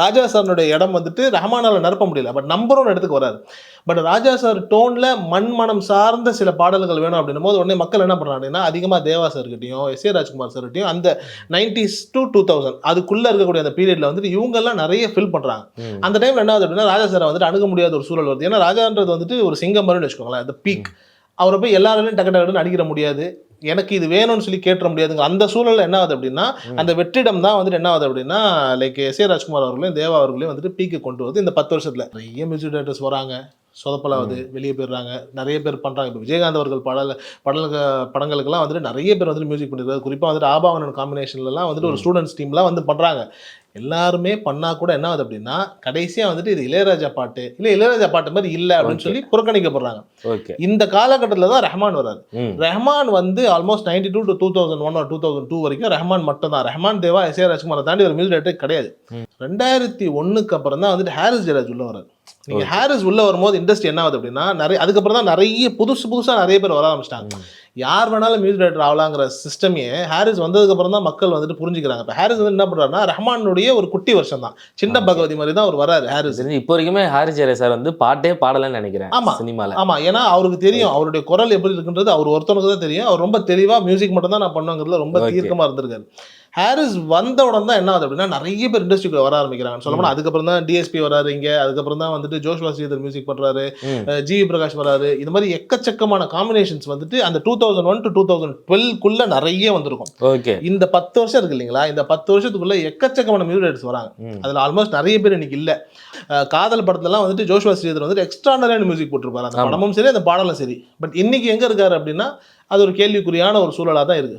ராஜா சாருடைய இடம் வந்துட்டு ரஹ்மானால நிரப்ப முடியல. பட் நம்பர் 1 இடத்துக்கு வராரு. பட் ராஜா சார் டோன்ல மனம் சார்ந்த சில பாடல்கள் வேணும் அப்படின்னும் போது உடனே மக்கள் என்ன பண்றாங்க அப்படின்னா, அதிகமா தேவா சார்கிட்டயும், எஸ்.ஏ. ராஜ்குமார் சார்கிட்டயும் அந்த 90s to 2000 அதுக்குள்ள இருக்கக்கூடிய அந்த பீரியட்ல வந்துட்டு இவங்கெல்லாம் நிறைய ஃபில் பண்றாங்க. அந்த டைம்ல என்ன ஆகுது அப்படின்னா, ராஜா சாரை வந்துட்டு அணுக முடியாத ஒரு சூழல் வருது. ஏன்னா ராஜான்றது வந்துட்டு ஒரு சிங்கம் மாதிரின்னு வச்சுக்கோங்களேன். அந்த பீக். அவரை போய் எல்லாராலையும் டக்கு டக்குன்னு அடிக்கிற முடியாது. எனக்கு இது வேணும்னு சொல்லி கேட்டுற முடியாதுங்க. அந்த சூழல்ல என்ன ஆகுது அப்படின்னா, அந்த வெற்றிடம் தான் வந்துட்டு என்ன ஆகுது அப்படின்னா, லைக் எஸ்.ஏ. ராஜ்குமார் அவர்களையும், தேவா அவர்களையும் வந்துட்டு பீக்கு கொண்டு வருது இந்த 10 வருஷத்துல. நிறைய மியூசிக் டைரக்டர்ஸ் வராங்க. சொதப்பலாவது, வெளியே போயிடுறாங்க. நிறைய பேர் பண்றாங்க. இப்போ விஜயகாந்த் அவர்கள் படங்களுக்கெல்லாம் வந்துட்டு நிறைய பேர் வந்துட்டு மியூசிக் பண்ணியிருக்காரு. குறிப்பா வந்துட்டு ஆபாவனன் காம்பினேஷன்லலாம் வந்துட்டு ஒரு ஸ்டூடெண்ட்ஸ் டீம்லாம் வந்து பண்றாங்க. எல்லாருமே பண்ணா கூட என்ன ஆகுது அப்படின்னா, கடைசியா வந்துட்டு இது இளையராஜா பாட்டு, இல்ல இளையராஜா பாட்டு மாரி இல்ல அப்படின்னு சொல்லி புறக்கணிக்கப்படுறாங்க. ஓகே. இந்த காலகட்டத்துல தான் ரஹ்மான் வராரு. ரஹ்மான் வந்து ஆல்மோஸ்ட் 92 to 2001 or 2002 வரைக்கும் ரஹ்மான் மட்டும் தான். ரஹ்மான், தேவா, எஸ்.ஏ. ராஜ்குமாரை தாண்டி ஒரு மியூசிக் டைரக்டர் கிடையாது. 2001க்கு அப்புறம் தான் வந்துட்டு ஹாரிஸ் ஜெயராஜ் உள்ள வராரு. நீங்க ஹாரிஸ் உள்ள வரும்போது இண்டஸ்ட்ரி என்ன ஆகுது அப்படின்னா, அதுக்கப்புறம் தான் நிறைய புதுசா நிறைய பேர் வர ஆரம்பிச்சிட்டாங்க. யார் வேணாலும் மியூசிக் டைரக்டர் ஆகலாங்கிற சிஸ்டமே ஹாரிஸ் வந்ததுக்கு அப்புறம் தான் மக்கள் வந்துட்டு புரிஞ்சுக்கிறாங்க. இப்போ ஹாரிஸ் வந்து என்ன பண்றாருன்னா, ரஹ்மானுடைய ஒரு குட்டி வருஷம் தான். சின்ன பகவதி மாதிரி தான் அவர் வராரு ஹாரிஸ். இப்போ வரைக்குமே ஹாரிஸ் ஜெயராஜ் சார் வந்து பாட்டே பாடலன்னு நினைக்கிறேன். ஆமா சினிமால. ஆமா. ஏன்னா அவருக்கு தெரியும் அவருடைய குரல் எப்படி இருக்குன்றது அவர் ஒருத்தனுக்கு தான் தெரியும். அவர் ரொம்ப தெளிவா மியூசிக் மட்டும் தான் நான் பண்ணுங்கிறதுல ரொம்ப தீர்க்கமா இருந்திருக்காரு. ஹாரிஸ் வந்த உடனே தான் என்ன ஆகுது அப்படின்னா, நிறைய பேர் இண்டஸ்ட்ரிக்குள்ள வர ஆரம்பிக்கிறாங்க. சொல்லப்போனா அதுக்கப்புறம் தான் டிஎஸ்பி வராரு இங்க. அதுக்கப்புறம் தான் வந்துட்டு ஜோஷ்வா ஸ்ரீதர் மியூசிக் பண்றாரு. ஜிவி பிரகாஷ் வராரு. இது மாதிரி எக்கச்சக்கமான காம்பினேஷன்ஸ் வந்துட்டு அந்த 2001 to 2012க்குள்ள நிறைய வந்திருக்கும். ஓகே. இந்த 10 வருஷம் இருக்கு இல்லைங்களா? இந்த 10 வருஷத்துக்குள்ள எக்கச்சக்கமான மியூசிக் டைரக்டர்ஸ் வராங்க. அதுல ஆல்மோஸ்ட் நிறைய பேர் இன்னைக்கு இல்ல. காதல் படத்துலலாம் வந்துட்டு ஜோஷ்வா ஸ்ரீதர் வந்துட்டு எக்ஸ்ட்ரானரியான மியூசிக் போட்டிருப்பாரு. அந்த படமும் சரி, அந்த பாடலும் சரி. பட் இன்னைக்கு எங்க இருக்காரு அப்படின்னா, அது ஒரு கேள்விக்குறியான ஒரு சூழலா தான் இருக்கு.